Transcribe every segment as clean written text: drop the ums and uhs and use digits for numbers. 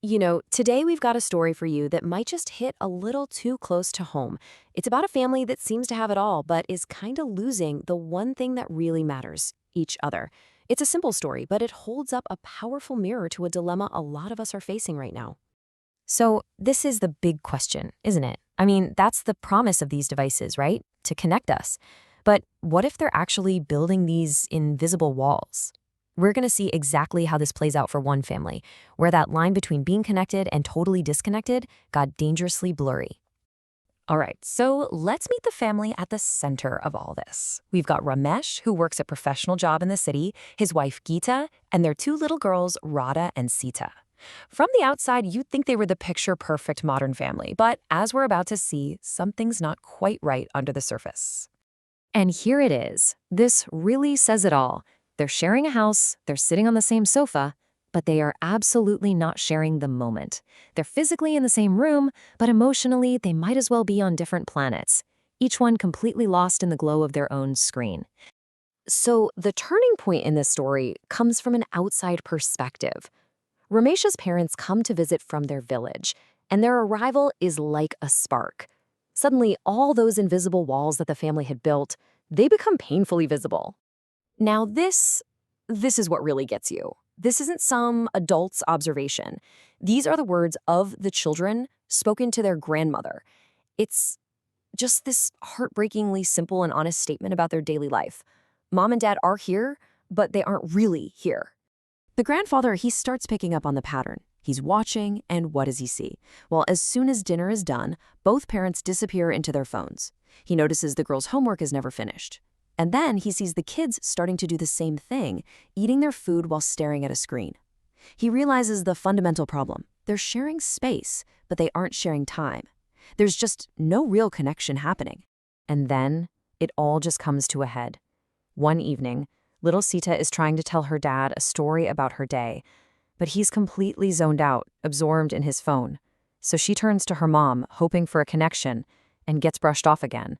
Today we've got a story for you that might just hit a little too close to home. It's about a family that seems to have it all, but is kind of losing the one thing that really matters each other. It's a simple story, but it holds up a powerful mirror to a dilemma a lot of us are facing right now. So, this is the big question, isn't it? I mean, that's the promise of these devices, right? To connect us. But what if they're actually building these invisible walls? We're going to see exactly how this plays out for one family, where that line between being connected and totally disconnected got dangerously blurry. All right, so let's meet the family at the center of all this. We've got Ramesh, who works a professional job in the city, his wife Gita, and their two little girls, Radha and Sita. From the outside, you'd think they were the picture-perfect modern family, but as we're about to see, something's not quite right under the surface. And here it is. This really says it all. They're sharing a house, they're sitting on the same sofa, but they are absolutely not sharing the moment. They're physically in the same room, but emotionally, they might as well be on different planets, each one completely lost in the glow of their own screen. So, the turning point in this story comes from an outside perspective. Ramesh's parents come to visit from their village, and their arrival is like a spark. Suddenly, all those invisible walls that the family had built, they become painfully visible. Now, this is what really gets you. This isn't some adult's observation. These are the words of the children spoken to their grandmother. It's just this heartbreakingly simple and honest statement about their daily life. Mom and dad are here, but they aren't really here. The grandfather, he starts picking up on the pattern. He's watching, and what does he see? Well, as soon as dinner is done, both parents disappear into their phones. He notices the girls' homework is never finished. And then he sees the kids starting to do the same thing, eating their food while staring at a screen. He realizes the fundamental problem. They're sharing space, but they aren't sharing time. There's just no real connection happening. And then it all just comes to a head. One evening, little Sita is trying to tell her dad a story about her day, but he's completely zoned out, absorbed in his phone. So she turns to her mom, hoping for a connection, and gets brushed off again.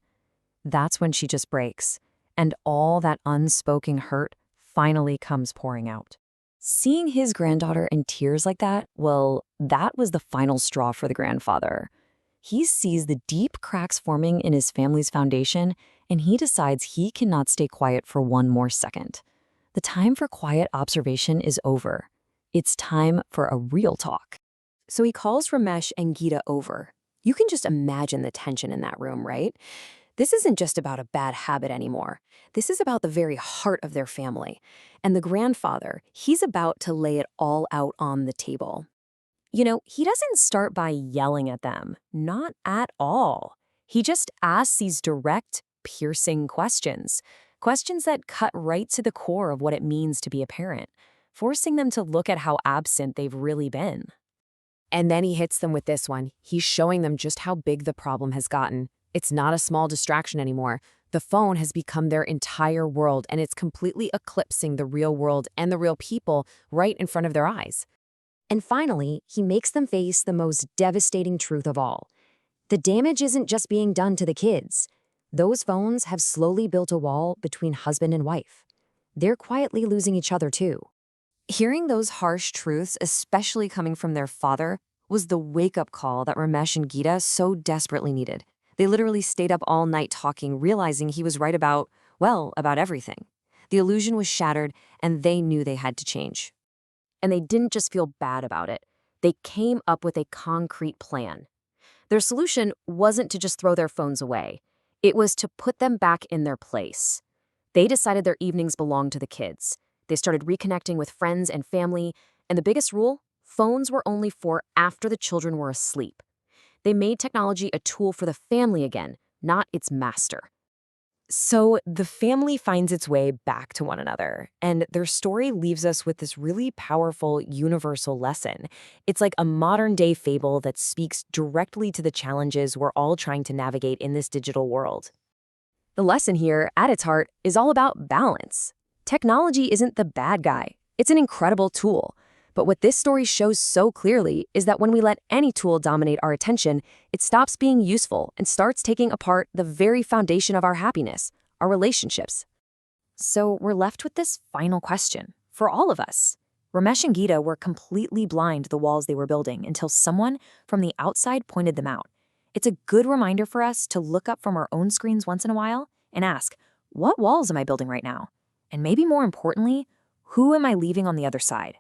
That's when she just breaks, and all that unspoken hurt finally comes pouring out. Seeing his granddaughter in tears like that, well, that was the final straw for the grandfather. He sees the deep cracks forming in his family's foundation, and he decides he cannot stay quiet for one more second. The time for quiet observation is over. It's time for a real talk. So he calls Ramesh and Gita over. You can just imagine the tension in that room, right? This isn't just about a bad habit anymore. This is about the very heart of their family. And the grandfather, he's about to lay it all out on the table. He doesn't start by yelling at them. Not at all. He just asks these direct, piercing questions. Questions that cut right to the core of what it means to be a parent, forcing them to look at how absent they've really been. And then he hits them with this one. He's showing them just how big the problem has gotten. It's not a small distraction anymore. The phone has become their entire world, and it's completely eclipsing the real world and the real people right in front of their eyes. And finally, he makes them face the most devastating truth of all. The damage isn't just being done to the kids. Those phones have slowly built a wall between husband and wife. They're quietly losing each other too. Hearing those harsh truths, especially coming from their father, was the wake-up call that Ramesh and Gita so desperately needed. They literally stayed up all night talking, realizing he was right about everything. The illusion was shattered, and they knew they had to change. And they didn't just feel bad about it. They came up with a concrete plan. Their solution wasn't to just throw their phones away. It was to put them back in their place. They decided their evenings belonged to the kids. They started reconnecting with friends and family, and the biggest rule, phones were only for after the children were asleep. They made technology a tool for the family again, not its master. So the family finds its way back to one another, and their story leaves us with this really powerful universal lesson. It's like a modern-day fable that speaks directly to the challenges we're all trying to navigate in this digital world. The lesson here, at its heart, is all about balance. Technology isn't the bad guy. It's an incredible tool. But what this story shows so clearly is that when we let any tool dominate our attention, it stops being useful and starts taking apart the very foundation of our happiness, our relationships. So we're left with this final question for all of us. Ramesh and Gita were completely blind to the walls they were building until someone from the outside pointed them out. It's a good reminder for us to look up from our own screens once in a while and ask, what walls am I building right now? And maybe more importantly, who am I leaving on the other side?